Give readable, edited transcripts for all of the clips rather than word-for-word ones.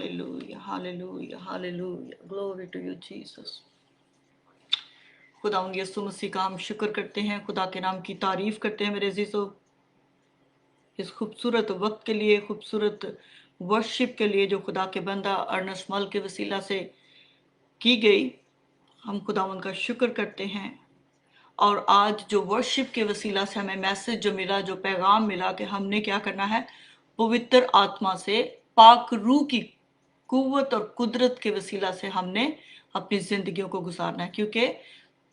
Hallelujah, hallelujah, hallelujah. Glory to you, Jesus. खुदा यीशु मसीह का हम शुक्र करते हैं, खुदा के नाम की तारीफ करते हैं मेरे अजीजों, इस खूबसूरत वक्त के लिए, खूबसूरत वर्शिप के लिए जो खुदा के बंदा अर्नस्ट मल के वसीला से की गई। हम खुदा उनका शुक्र करते हैं। और आज जो वर्शिप के वसीला से हमें मैसेज जो मिला, जो पैगाम मिला कि हमने क्या करना है, पवित्र आत्मा से पाक रूह की कुव्वत और कुदरत के वसीला से हमने अपनी जिंदगियों को गुजारना है, क्योंकि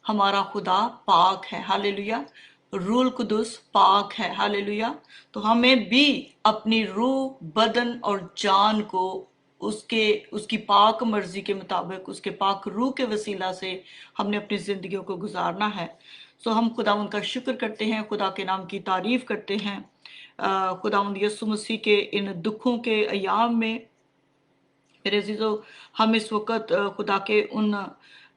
हमारा खुदा पाक है। हालेलुया। रूल कुदुस पाक है। हालेलुया। तो हमें भी अपनी रूह, बदन और जान को उसकी पाक मर्जी के मुताबिक, उसके पाक रूह के वसीला से हमने अपनी जिंदगियों को गुजारना है। सो हम खुदा उनका शुक्र करते हैं, खुदा के नाम की तारीफ करते हैं। खुदा यीशु मसीह के इन दुखों के अयाम में मेरे अजीजों, हम इस वक्त खुदा के उन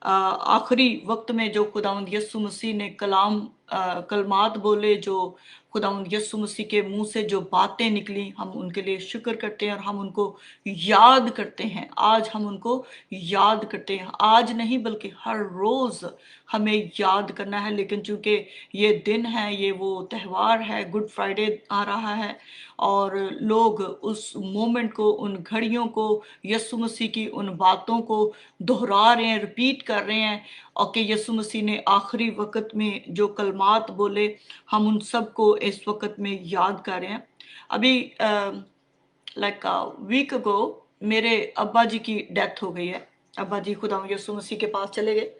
आखिरी वक्त में जो खुदावंद यीशु मसीह ने कलमात बोले, जो खुदावंद यीशु मसीह के मुंह से जो बातें निकली, हम उनके लिए शुक्र करते हैं और हम उनको याद करते हैं। आज हम उनको याद करते हैं, आज नहीं बल्कि हर रोज हमें याद करना है। लेकिन चूंकि ये दिन है, ये वो त्यौहार है, गुड फ्राइडे आ रहा है, और लोग उस मोमेंट को, उन घड़ियों को, यीशु मसीह की उन बातों को दोहरा रहे हैं, रिपीट कर रहे हैं, और कि यीशु मसीह ने आखिरी वक्त में जो कलमात बोले, हम उन सब को इस वक्त में याद कर रहे हैं। अभी लाइक वीक अगो मेरे अब्बा जी की डेथ हो गई है। अब्बा जी खुदा यीशु मसीह के पास चले गए।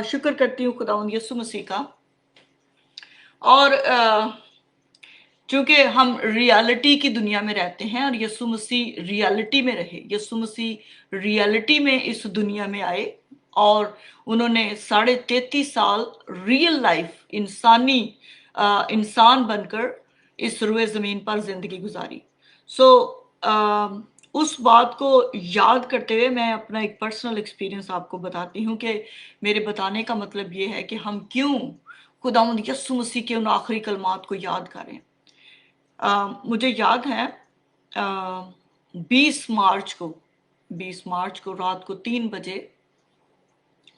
शुक्र करती हूँ खुदा यीशु मसीह का। और चूंकि हम रियलिटी की दुनिया में रहते हैं और यीशु मसीह रियलिटी में रहे, यीशु मसीह रियलिटी में इस दुनिया में आए और उन्होंने 33.5 साल रियल लाइफ इंसान बनकर इस रुए जमीन पर जिंदगी गुजारी। सो उस बात को याद करते हुए मैं अपना एक पर्सनल एक्सपीरियंस आपको बताती हूँ कि मेरे बताने का मतलब ये है कि हम क्यों खुदावंद यीशु मसीह के उन आखिरी कलमात को याद करें। मुझे याद है 20 मार्च को रात को 3 बजे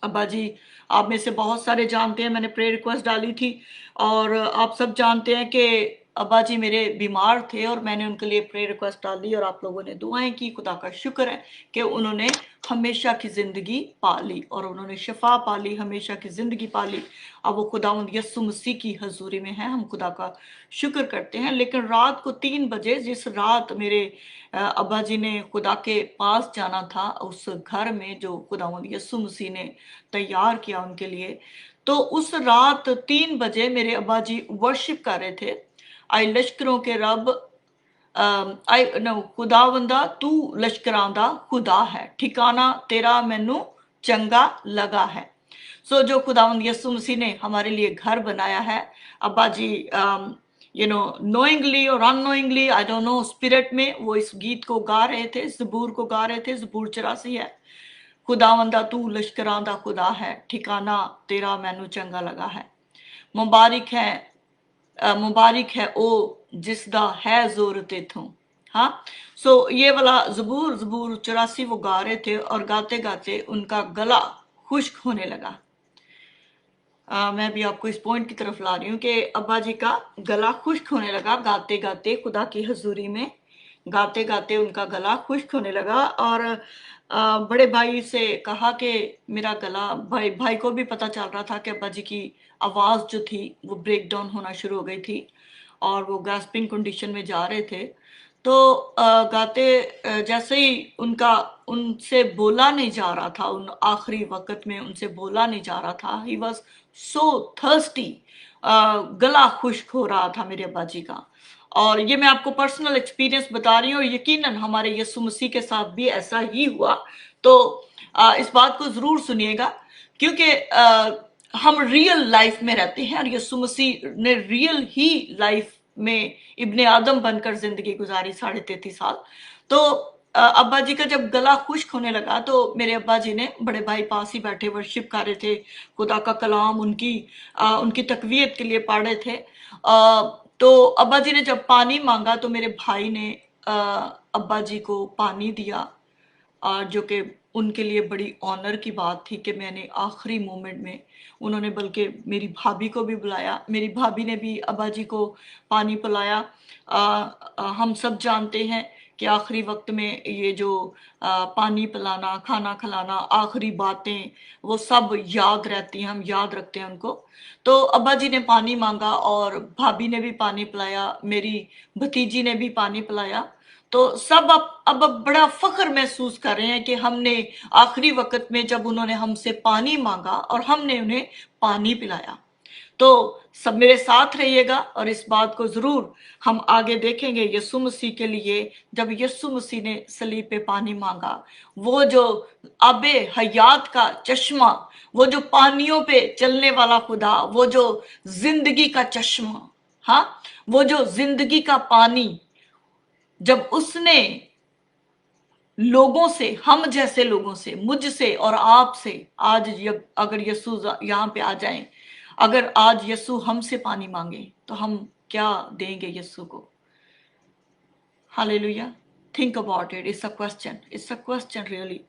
अब्बा जी, आप में से बहुत सारे जानते हैं, मैंने प्रेयर रिक्वेस्ट डाली थी और आप सब जानते हैं कि अब्बा जी मेरे बीमार थे और मैंने उनके लिए प्रेयर रिक्वेस्ट डाल दी और आप लोगों ने दुआएं की। खुदा का शुक्र है कि उन्होंने हमेशा की जिंदगी पा ली और उन्होंने शिफा पा ली, हमेशा की जिंदगी पा ली। अब वो खुदावंद यीशु मसीह की हजूरी में है, हम खुदा का शुक्र करते हैं। लेकिन रात को 3 बजे, जिस रात मेरे अब्बा जी ने खुदा के पास जाना था, उस घर में जो खुदावंद यीशु मसीह ने तैयार किया उनके लिए, तो उस रात 3 बजे मेरे अब्बा जी वर्शिप कर रहे थे, आई लश्करों के रब, खुदावंदा तू लश्करां दा खुदा है, ठिकाना तेरा मैनू चंगा लगा है। सो जो खुदावंद यीशु मसीह ने हमारे लिए घर बनाया है, अब्बा जी नोइंगली और unknowingly, I don't know, spirit में वो इस गीत को गा रहे थे, ज़बूर को गा रहे थे। ज़बूर 84 है, खुदावंदा तू लश्करां दा खुदा है, ठिकाना तेरा मैनू चंगा लगा है। मुबारक है ओ जिसदा है जोर तेथों। हाँ, सो ये वाला ज़बूर 84 वो गा रहे थे और गाते गाते उनका गला खुश्क होने लगा। मैं भी आपको इस पॉइंट की तरफ ला रही हूँ कि अब्बा जी का गला खुश्क होने लगा गाते गाते, खुदा की हजूरी में गाते गाते उनका गला खुश्क होने लगा। और बड़े भाई से कहा कि मेरा गला, भाई को भी पता चल रहा था कि अब्बा जी की आवाज़ जो थी वो ब्रेक डाउन होना शुरू हो गई थी और वो गैस्पिंग कंडीशन में जा रहे थे। तो गाते जैसे ही उनसे बोला नहीं जा रहा था, उन आखिरी वक्त में उनसे बोला नहीं जा रहा था, ही वॉज सो थर्स्टी, गला खुश्क हो रहा था मेरे अब्बा जी का। और ये मैं आपको पर्सनल एक्सपीरियंस बता रही हूँ और यकीनन हमारे यीशु मसीह के साथ भी ऐसा ही हुआ। तो इस बात को जरूर सुनिएगा, क्योंकि हम रियल लाइफ में रहते हैं और यीशु मसीह ने रियल ही लाइफ में इब्ने आदम बनकर जिंदगी गुजारी 33.5 साल। तो अब्बा जी का जब गला खुश्क होने लगा तो मेरे अब्बा जी ने, बड़े भाई पास ही बैठे वर्शिप कर रहे थे, खुदा का कलाम उनकी तकवीयत के लिए पढ़ रहे थे। तो अब्बा जी ने जब पानी मांगा तो मेरे भाई ने अब्बा जी को पानी दिया, जो कि उनके लिए बड़ी ऑनर की बात थी कि मैंने आखिरी मोमेंट में, उन्होंने बल्कि मेरी भाभी को भी बुलाया, मेरी भाभी ने भी अब्बा जी को पानी पिलाया। हम सब जानते हैं कि आखिरी वक्त में ये जो पानी पिलाना, खाना खिलाना, आखिरी बातें, वो सब याद रहती हैं, हम याद रखते हैं उनको। तो अब्बा जी ने पानी मांगा और भाभी ने भी पानी पिलाया, मेरी भतीजी ने भी पानी पिलाया। तो सब अब बड़ा फख्र महसूस कर रहे हैं कि हमने आखिरी वक्त में जब उन्होंने हमसे पानी मांगा और हमने उन्हें पानी पिलाया। तो सब मेरे साथ रहिएगा और इस बात को जरूर हम आगे देखेंगे यीशु मसीह के लिए। जब यीशु मसीह ने सलीब पे पानी मांगा, वो जो आबे हयात का चश्मा, वो जो पानियों पे चलने वाला खुदा, वो जो जिंदगी का चश्मा, हाँ, वो जो जिंदगी का पानी, जब उसने लोगों से, हम जैसे लोगों से, मुझसे और आपसे, आज अगर यीशु यहाँ पे आ जाएं, अगर आज यीशु हमसे पानी मांगे तो हम क्या देंगे यीशु को? Hallelujah. Think about it, it's a question really,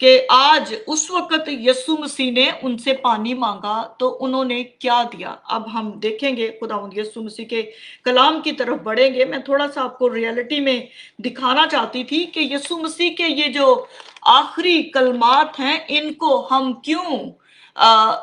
कि आज उस वक्त यीशु मसीह ने उनसे पानी मांगा तो उन्होंने क्या दिया। अब हम देखेंगे, खुदावंद यीशु मसीह के कलाम की तरफ बढ़ेंगे। मैं थोड़ा सा आपको रियलिटी में दिखाना चाहती थी कि यीशु मसीह के ये जो आखिरी कलमात हैं, इनको हम क्यों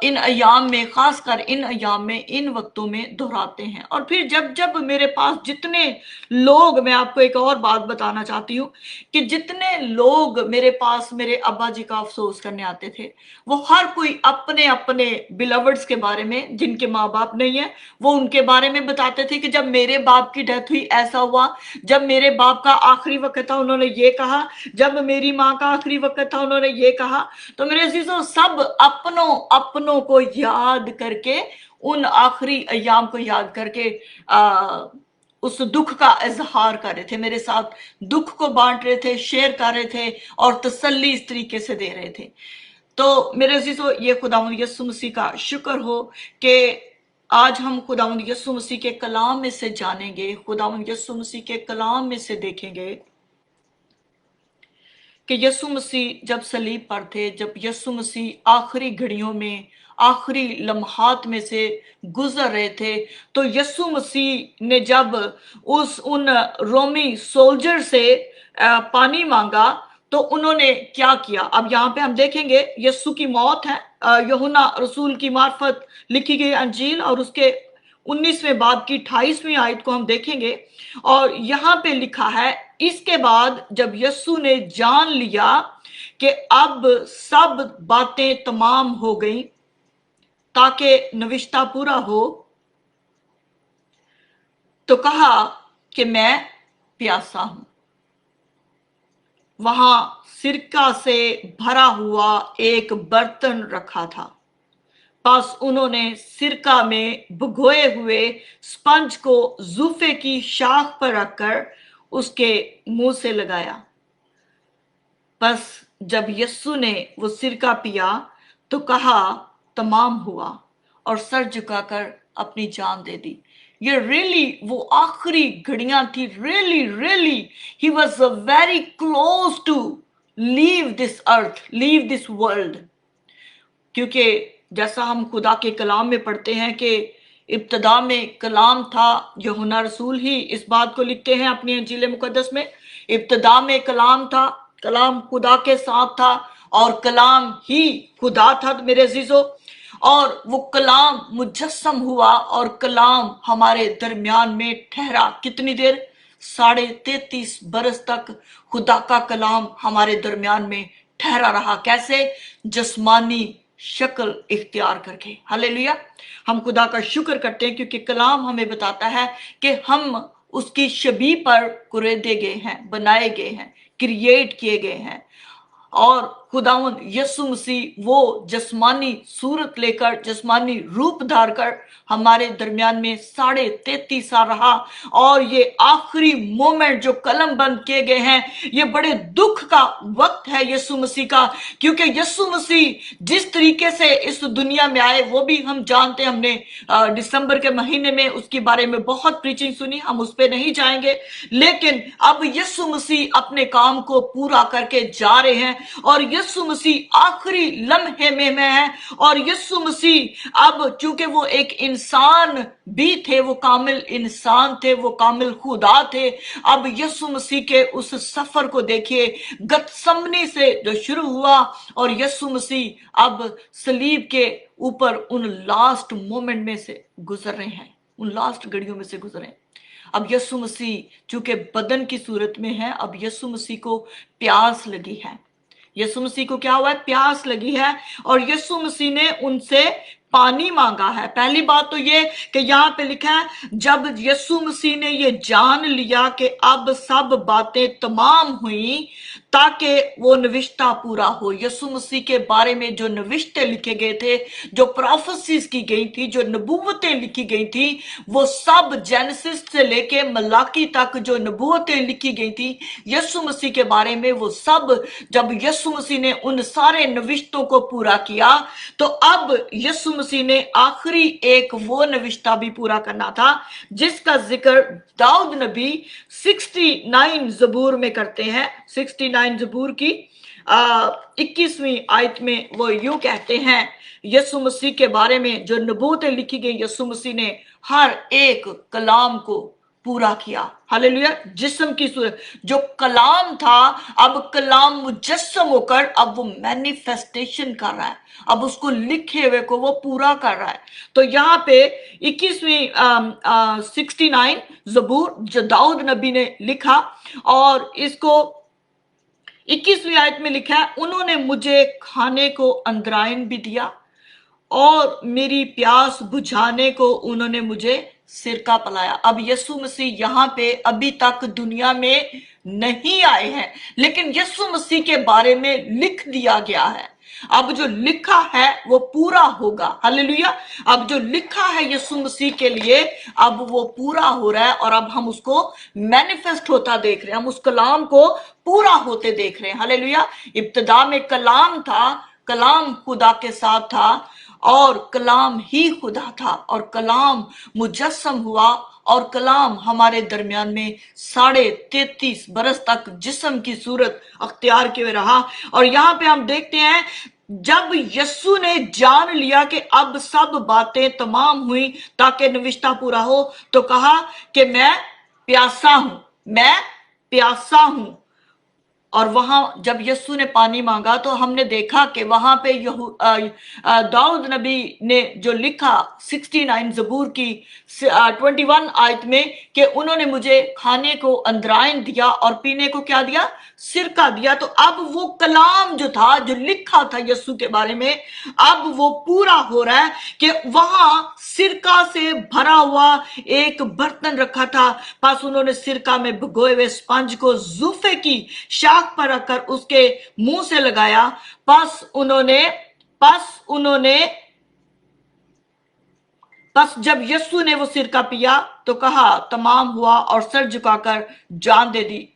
इन अयाम में, खासकर इन अयाम में, इन वक्तों में दोहराते हैं। और फिर जब जब मेरे पास जितने लोग, मैं आपको एक और बात बताना चाहती हूँ कि जितने लोग मेरे पास मेरे अब्बा जी का अफसोस करने आते थे, वो हर कोई अपने अपने बिलवर्ड्स के बारे में, जिनके माँ बाप नहीं है, वो उनके बारे में बताते थे कि जब मेरे बाप की डेथ हुई ऐसा हुआ, जब मेरे बाप का आखिरी वक्त था उन्होंने ये कहा, जब मेरी माँ का आखिरी वक्त था उन्होंने ये कहा। तो मेरे अजीजों, सब अपनों को याद करके, उन आखिरी अयाम को याद करके उस दुख का इजहार कर रहे थे, मेरे साथ दुख को बांट रहे थे, शेयर कर रहे थे और तसल्ली इस तरीके से दे रहे थे। तो मेरे अजीजों, ये खुदावंद यीशु मसीह का शुक्र हो कि आज हम खुदावंद यीशु मसीह के कलाम में से जानेंगे, खुदावंद यीशु मसीह के कलाम में से देखेंगे कि यीशु मसीह जब सलीब पर थे, जब यीशु मसीह आखिरी घड़ियों में, आखिरी लम्हात में से गुजर रहे थे, तो यीशु मसीह ने जब उन रोमी सोल्जर से पानी मांगा तो उन्होंने क्या किया। अब यहाँ पे हम देखेंगे यीशु की मौत है, यूहन्ना रसूल की मार्फत लिखी गई अंजील और उसके 19वें बाब की 28वीं आयत को हम देखेंगे और यहाँ पे लिखा है, इसके बाद जब यीशु ने जान लिया कि अब सब बातें तमाम हो गई ताकि नविश्ता पूरा हो, तो कहा कि मैं प्यासा हूं। वहां सिरका से भरा हुआ एक बर्तन रखा था, बस उन्होंने सिरका में भिगोए हुए स्पंज को जूफे की शाख पर रखकर उसके मुंह से लगाया। बस जब यस्सु ने वो सिरका पिया तो कहा तमाम हुआ और सर झुकाकर अपनी जान दे दी। ये रियली वो आखिरी घड़ियां थी, really he was very close to leave this earth, leave this world. क्योंकि जैसा हम खुदा के कलाम में पढ़ते हैं कि इब्तदा में कलाम था, यूहन्ना रसूल ही इस बात को लिखते हैं अपनी अंजील मुकद्दस में, इब्तदा में कलाम था, कलाम खुदा के साथ था और कलाम ही खुदा था मेरे अजीजों। और वो कलाम मुजस्सम हुआ और कलाम हमारे दरमियान में ठहरा। कितनी देर? 33.5 बरस तक खुदा का कलाम हमारे दरमियान में ठहरा रहा। कैसे? जिस्मानी शक्ल इख्तियार करके। हालेलुया। हम खुदा का शुक्र करते हैं क्योंकि कलाम हमें बताता है कि हम उसकी शबी पर कुरेदे गए हैं, बनाए गए हैं, क्रिएट किए गए हैं। और खुदावंद यीशु मसीह वो जिस्मानी सूरत लेकर, जिस्मानी रूप धार कर हमारे दरमियान में 33.5 साल रहा। और ये आखिरी मोमेंट जो कलम बंद किए गए हैं, ये बड़े दुख का वक्त है यीशु मसीह का, क्योंकि यीशु मसीह जिस तरीके से इस दुनिया में आए वो भी हम जानते हैं। हमने दिसंबर के महीने में उसके बारे में बहुत प्रीचिंग सुनी, हम उस पर नहीं जाएंगे। लेकिन अब यीशु मसीह अपने काम को पूरा करके जा रहे हैं और यीशु मसीह आखिरी लम्हे में है। और यीशु मसीह अब चूंकि वो एक इंसान भी थे, वो कामिल इंसान थे, वो कामिल खुदा थे। अब यीशु मसीह के उस सफर को देखिए, गतसमनी से जो शुरू हुआ और यीशु मसीह अब सलीब के ऊपर उन लास्ट मोमेंट में से गुजर रहे हैं, उन लास्ट घड़ियों में से गुजर रहे हैं। अब यीशु मसीह चूंकि बदन की सूरत में है, अब यीशु मसीह को प्यास लगी है। यीशु मसीह को क्या हुआ है? प्यास लगी है। और यीशु मसीह ने उनसे पानी मांगा है। पहली बात तो ये कि यहाँ पे लिखा है, जब यीशु मसीह ने ये जान लिया कि अब सब बातें तमाम हुई ताकि वो नविश्ता पूरा हो। यीशु मसीह के बारे में जो नविश्ते लिखे गए थे, जो प्रोफेसीज की गई थी, जो नबूवतें लिखी गई थी, वो सब जेनेसिस से लेके मलाकी तक जो नबूवतें लिखी गई थी यीशु मसीह के बारे में, वो सब जब यीशु मसीह ने उन सारे नविश्तों को पूरा किया, तो अब यीशु मसीह ने आखिरी एक वो नविश्ता भी पूरा करना था जिसका जिक्र दाऊद नबी 69 ज़बूर में करते हैं। 69 ज़बूर की 21वीं आयत में वो यूं कहते हैं यीशु मसीह के बारे में, जो नबूवतें लिखी गई, यीशु मसीह ने हर एक कलाम को पूरा किया। हालेलुया। जिस्म की सूरत, जो कलाम था, अब कलाम मुजस्सम होकर अब वो मैनिफेस्टेशन कर रहा है, अब उसको लिखे हुए को वो पूरा कर रहा है। तो यहाँ पे 21वीं 69 ज़बूर जो दाऊद नबी ने लिखा, और इसको 21वीं आयत में लिखा है, उन्होंने मुझे खाने को अंदराइन भी दिया और मेरी प्यास बुझाने को उन्होंने मुझे सिरका पिलाया। अब यीशु मसीह यहाँ पे अभी तक दुनिया में नहीं आए हैं, लेकिन यीशु मसीह के बारे में लिख दिया गया है। अब जो लिखा है वो पूरा होगा। हालेलुया। अब जो लिखा है यीशु मसीह के लिए, अब वो पूरा हो रहा है और अब हम उसको मैनिफेस्ट होता देख रहे हैं, हम उस कलाम को पूरा होते देख रहे हैं। हालेलुया। इब्तिदा में कलाम था, कलाम खुदा के साथ था और कलाम ही खुदा था, और कलाम मुजस्सम हुआ और कलाम हमारे दरमियान में 33.5 बरस तक जिस्म की सूरत अख्तियार किए रहा। और यहाँ पे हम देखते हैं, जब यीशु ने जान लिया कि अब सब बातें तमाम हुई ताकि नविश्ता पूरा हो, तो कहा कि मैं प्यासा हूं, मैं प्यासा हूं। और वहां जब यीशु ने पानी मांगा तो हमने देखा कि वहां पे दाऊद नबी ने जो लिखा 69 ज़बूर की 21 आयत में कि उन्होंने मुझे खाने को अंदराइन दिया और पीने को क्या दिया? सिरका दिया। तो अब वो कलाम जो था, जो लिखा था यीशु के बारे में, अब वो पूरा हो रहा है कि वहां सिरका से भरा हुआ एक बर्तन रखा था, पास उन्होंने सिरका में भिगोए हुए स्पंज को जूफे की शाख पर रखकर उसके मुंह से लगाया। बस जब यीशु ने वो सिरका पिया तो कहा तमाम हुआ और सर झुकाकर जान दे दी।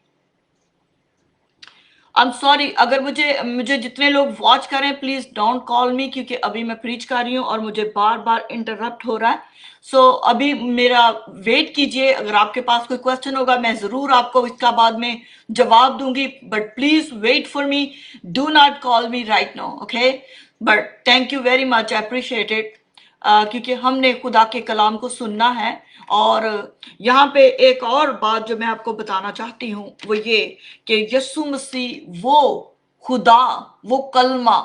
आई एम सॉरी, अगर मुझे जितने लोग वॉच करें, प्लीज डोंट कॉल मी, क्योंकि अभी मैं प्रीच कर रही हूँ और मुझे बार बार इंटरप्ट हो रहा है। सो अभी मेरा वेट कीजिए, अगर आपके पास कोई क्वेश्चन होगा मैं जरूर आपको इसका बाद में जवाब दूंगी, but please wait for me, do not call me right now, okay. But thank you very much, I appreciate it, क्योंकि हमने खुदा के कलाम को सुनना है। और यहाँ पे एक और बात जो मैं आपको बताना चाहती हूँ वो ये कि यीशु मसीह वो खुदा, वो कलमा,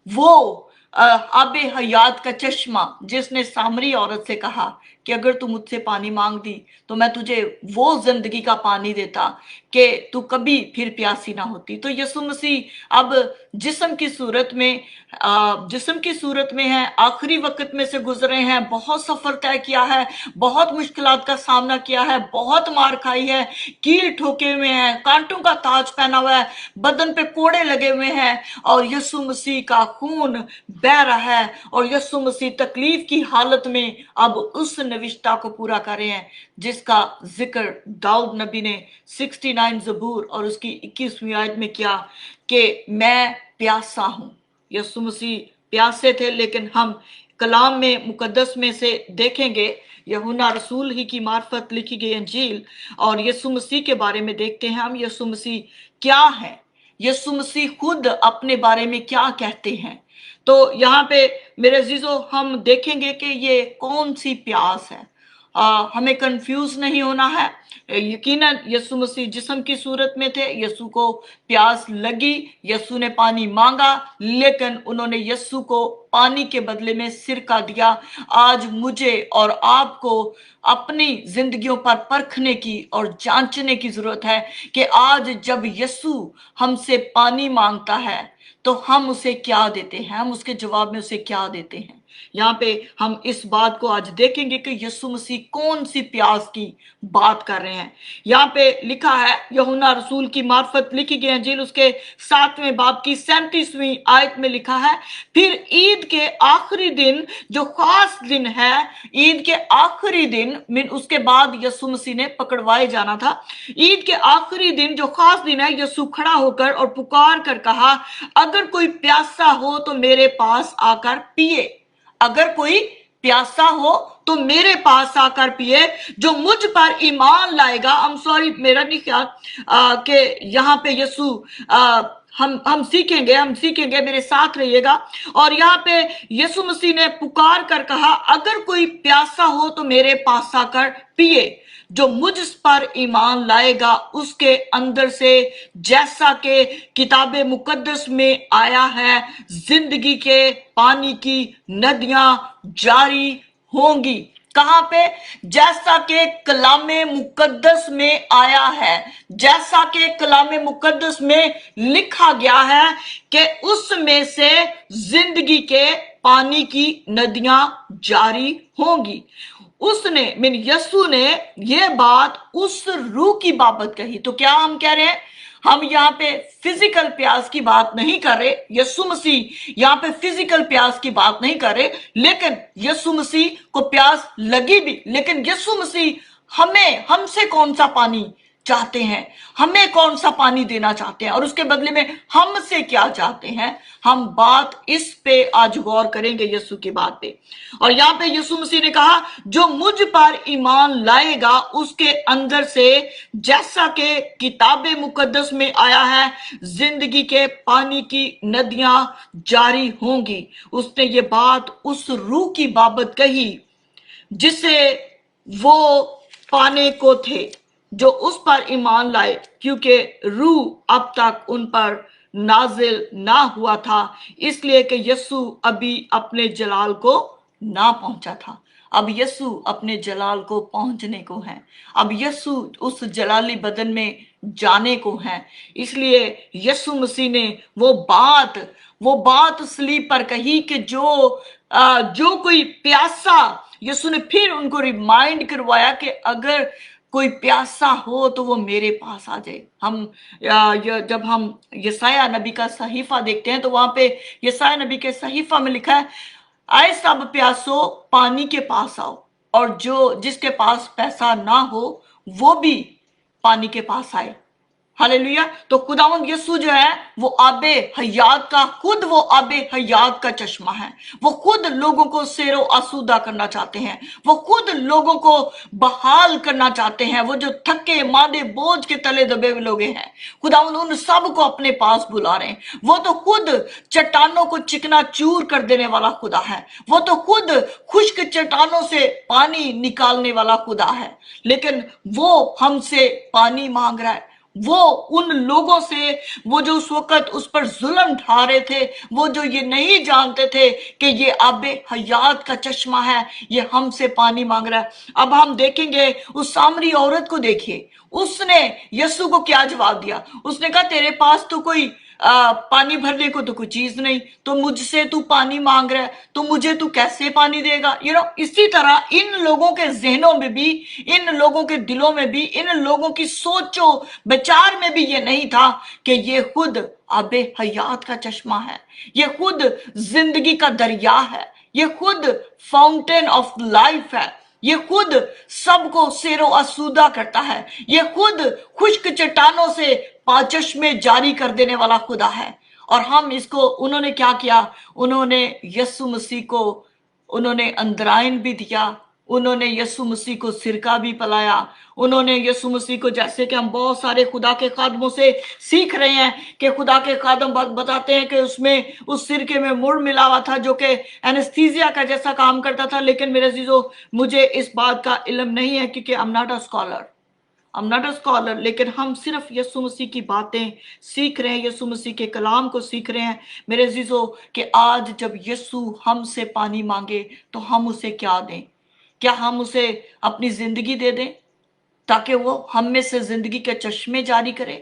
वो आबे हयात का चश्मा जिसने सामरी औरत से कहा कि अगर तू मुझसे पानी मांग दी तो मैं तुझे वो जिंदगी का पानी देता कि तू कभी फिर प्यासी ना होती। तो यीशु मसीह अब जिस्म की सूरत में है, आखिरी वक्त में से गुजरे हैं, बहुत सफर तय किया है, बहुत मुश्किलात का सामना किया है, बहुत मार खाई है, कील ठोके हुए हैं, कांटों का ताज पहना हुआ है, बदन पे कोड़े लगे हुए हैं और यीशु मसीह का खून बह रहा है और यीशु मसीह तकलीफ की हालत में अब उस नविश्ता को पूरा कर रहे हैं जिसका जिक्र दाऊद नबी ने 69 ज़बूर और उसकी 21वीं आयत में किया कि मैं प्यासा हूं। यीशु मसीह प्यासे थे, लेकिन हम कलाम में मुकद्दस में से देखेंगे, यूहन्ना रसूल ही की मार्फत लिखी गई अंजील और यीशु मसीह के बारे में देखते हैं हम यीशु मसीह क्या है, यीशु मसीह खुद अपने बारे में क्या कहते हैं। तो यहाँ पे मेरे अजीजों हम देखेंगे कि ये कौन सी प्यास है। हमें कंफ्यूज नहीं होना है। यकीनन यीशु मसीह जिस्म की सूरत में थे, यीशु को प्यास लगी, यीशु ने पानी मांगा, लेकिन उन्होंने यीशु को पानी के बदले में सिरका दिया। आज मुझे और आपको अपनी जिंदगियों पर परखने की और जांचने की जरूरत है कि आज जब यीशु हमसे पानी मांगता है तो हम उसे क्या देते हैं, हम उसके जवाब में उसे क्या देते हैं। यहाँ पे हम इस बात को आज देखेंगे कि यीशु मसीह कौन सी प्यास की बात कर रहे हैं। यहाँ पे लिखा है, यूहन्ना रसूल की मार्फत लिखी गई अंजील उसके 7वें बाब की 37वीं आयत में लिखा है, फिर ईद के आखिरी दिन जो खास दिन है, ईद के आखिरी दिन उसके बाद यीशु मसीह ने पकड़वाए जाना था, ईद के आखिरी दिन जो खास दिन है, यीशु खड़ा होकर और पुकार कर कहा, अगर कोई प्यासा हो तो मेरे पास आकर पिए, अगर कोई प्यासा हो तो मेरे पास आकर पिए, जो मुझ पर ईमान लाएगा। मेरा नहीं ख्याल कि यहाँ पे यीशु हम सीखेंगे, मेरे साथ रहिएगा। और यहाँ पे यीशु मसीह ने पुकार कर कहा, अगर कोई प्यासा हो तो मेरे पास आकर पिए, जो मुझ पर ईमान लाएगा उसके अंदर से जैसा कि किताबे मुकद्दस में आया है, जिंदगी के पानी की नदियां जारी होंगी। कहां पे? जैसा कि कलामे मुकद्दस में आया है, जैसा कि कलामे मुकद्दस में लिखा गया है कि उसमें से जिंदगी के पानी की नदियां जारी होंगी। यीशु ने ये बात उस रूह की बाबत कही। तो क्या हम कह रहे हैं? हम यहाँ पे फिजिकल प्यास की बात नहीं कर रहे, यीशु मसीह यहाँ पे फिजिकल प्यास की बात नहीं कर रहे, लेकिन यीशु मसीह को प्यास लगी भी, लेकिन यीशु मसीह हमसे कौन सा पानी चाहते हैं, हमें कौन सा पानी देना चाहते हैं और उसके बदले में हमसे क्या चाहते हैं। हम बात इस पे आज गौर करेंगे, यीशु की बात पे। और यहाँ पे यीशु मसीह ने कहा, जो मुझ पर ईमान लाएगा उसके अंदर से जैसा कि किताबे मुकद्दस में आया है, जिंदगी के पानी की नदियां जारी होंगी। उसने ये बात उस रूह की बाबत कही जिसे वो पाने को थे, जो उस पर ईमान लाए, क्योंकि रूह अब तक उन पर नाजिल ना हुआ था, इसलिए कि यीशु अभी अपने जलाल को ना पहुंचा था। अब यीशु अपने जलाल को पहुंचने को है, अब यीशु उस जलाली बदन में जाने को है। इसलिए यीशु मसीह ने वो बात सलीब पर कही कि जो कोई प्यासा, यीशु ने फिर उनको रिमाइंड करवाया कि अगर कोई प्यासा हो तो वो मेरे पास आ जाए। जब हम यसाया नबी का सहीफा देखते हैं तो वहां पे यसाया नबी के सहीफा में लिखा है, आए सब प्यासो पानी के पास आओ, और जिसके पास पैसा ना हो वो भी पानी के पास आए। हालेलुया। तो खुदावंद यीशु जो है वो आबे हयात का चश्मा है। वो खुद लोगों को सेरो आसूदा करना चाहते हैं, वो खुद लोगों को बहाल करना चाहते हैं। वो जो थके मादे बोझ के तले दबे हुए लोग हैं, खुदावंद उन सब को अपने पास बुला रहे हैं। वो तो खुद चट्टानों को चिकना चूर कर देने वाला खुदा है, वो तो खुद खुश्क चट्टानों से पानी निकालने वाला खुदा है, लेकिन वो हमसे पानी मांग रहा है। वो उन लोगों से, वो जो उस वक्त उस पर जुल्म ढा रहे थे, वो जो ये नहीं जानते थे कि ये आबे हयात का चश्मा है, ये हमसे पानी मांग रहा है। अब हम देखेंगे उस सामरी औरत को, देखिए उसने यीशु को क्या जवाब दिया। उसने कहा तेरे पास तो कोई पानी भरने को तो कोई चीज नहीं, तो मुझसे तू पानी मांग रहा है, तो मुझे तू कैसे पानी देगा। इसी तरह इन लोगों के जहनों में भी, इन लोगों के दिलों में भी, इन लोगों की सोचो विचार में भी ये नहीं था कि ये खुद आबे हयात का चश्मा है, ये खुद जिंदगी का दरिया है, ये खुद फाउंटेन ऑफ लाइफ है, ये खुद सबको सेरो आसूदा करता है, ये खुद खुश्क चट्टानों से चश्मे जारी कर देने वाला खुदा है। और हम इसको, उन्होंने क्या किया, उन्होंने यीशु मसीह को, उन्होंने अंदराइन भी दिया, उन्होंने यीशु मसीह को सिरका भी पिलाया, उन्होंने यीशु मसीह को, जैसे कि हम बहुत सारे खुदा के खादमों से सीख रहे हैं कि खुदा के खादम बताते हैं कि उसमें उस सिरके में मुड़ मिला हुआ था जो कि एनेस्थीसिया का जैसा काम करता था। लेकिन मेरे अजीजों, मुझे इस बात का इल्म नहीं है क्योंकि I am not a scholar, लेकिन हम सिर्फ यीशु मसीह की बातें सीख रहे हैं, यीशु मसीह के कलाम को सीख रहे हैं मेरे अजीजों, कि आज जब यीशु हमसे पानी मांगे तो हम उसे क्या दें। क्या हम उसे अपनी जिंदगी दे दें ताकि वो हम में से जिंदगी के चश्मे जारी करे,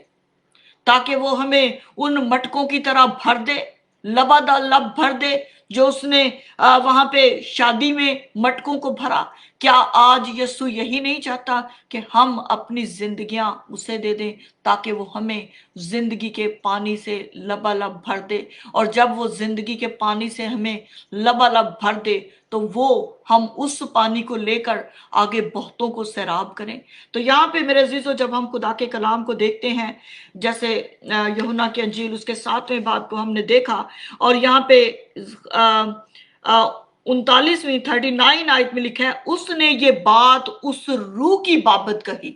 ताकि वो हमें उन मटकों की तरह भर दे, लबादलब भर दे जो उसने वहां पे शादी में मटकों को भरा। क्या आज यीशु यही नहीं चाहता कि हम अपनी जिंदगियां उसे दे दें ताकि वो हमें जिंदगी के पानी से लबालब भर दे। और जब वो जिंदगी के पानी से हमें लबालब भर दे तो वो हम उस पानी को लेकर आगे बहुतों को सैराब करें। तो यहाँ पे मेरे अजीजों, जब हम खुदा के कलाम को देखते हैं, जैसे यूहन्ना की अंजील उसके 7वें बाब को हमने देखा, और यहाँ पे 39वीं 39 आयत में लिखा है, उसने ये बात उस रूह की बाबत कही,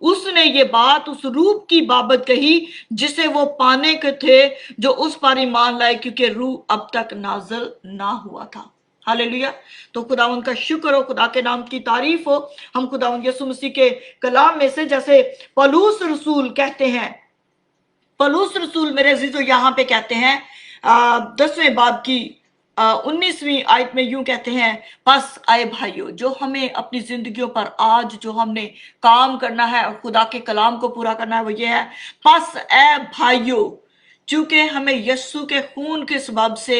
उसने ये बात उस रूह की बाबत कही जिसे वो पाने के थे, जो उस पर ईमान लाए, क्योंकि रूह अब तक नाज़िल ना हुआ था। हालेलुया। तो खुदावंद का शुक्र हो, खुदा के नाम की तारीफ हो। हम खुदावंद यीशु मसीह के कलाम में से, जैसे पौलुस रसूल कहते हैं, पौलुस रसूल मेरे अजीजों यहाँ पे कहते हैं 10वें बाब की 19वीं आयत में यूं कहते हैं, बस आए भाइयों, जो हमें अपनी जिंदगियों पर आज जो हमने काम करना है और खुदा के कलाम को पूरा करना है, वो ये है, बस ए भाइयों, चूंकि हमें यस्सु के खून के सबब से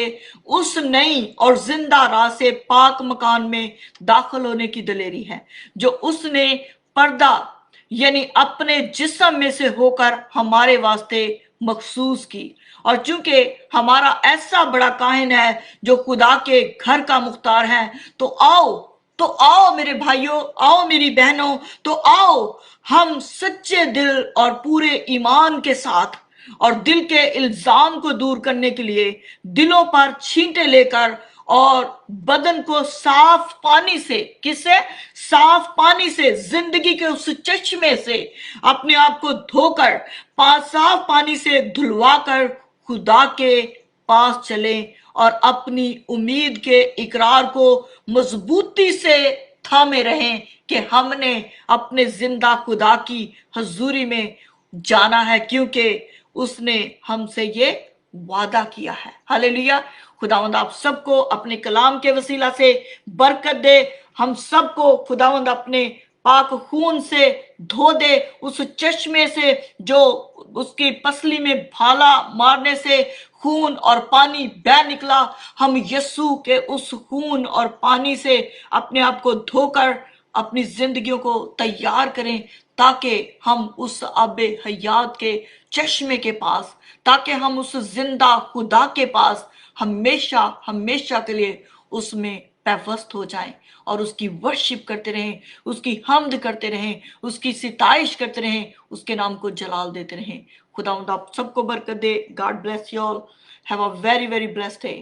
उस नई और जिंदा राह से पाक मकान में दाखिल होने की दलेरी है, जो उसने पर्दा यानी अपने जिस्म में से होकर हमारे वास्ते मखसूस की। और चूंकि हमारा ऐसा बड़ा काहिन है जो खुदा के घर का मुख्तार है, तो आओ मेरे भाइयों, आओ मेरी बहनों, तो आओ हम सच्चे दिल और पूरे ईमान के साथ और दिल के इल्जाम को दूर करने के लिए दिलों पर छींटे लेकर और बदन को साफ पानी से, किससे? साफ पानी से, जिंदगी के उस चश्मे से अपने आप को धोकर साफ पानी से धुलवा कर खुदा के पास चले और अपनी उम्मीद के इकरार को मजबूती से थामे रहें कि हमने अपने जिंदा खुदा की हजूरी में जाना है, क्योंकि उसने हमसे ये वादा किया है। हालेलुया। खुदावंद आप सबको अपने कलाम के वसीला से बरकत दे, हम सबको खुदावंद अपने पाक खून से धो दे, उस चश्मे से जो उसकी पसली में भाला मारने से खून और पानी बह निकला, हम यस्सु के उस खून और पानी से अपने आप को धोकर अपनी जिंदगियों को तैयार करें, ताकि हम उस आबे हयात के चश्मे के पास, ताकि हम उस जिंदा खुदा के पास हमेशा हमेशा के लिए उसमें पैवस्त हो जाएं और उसकी वर्शिप करते रहें, उसकी हमद करते रहें, उसकी सिताइश करते रहें, उसके नाम को जलाल देते रहें। खुदावंद आप सबको बरकत दे। God bless you all. Have a very very blessed day.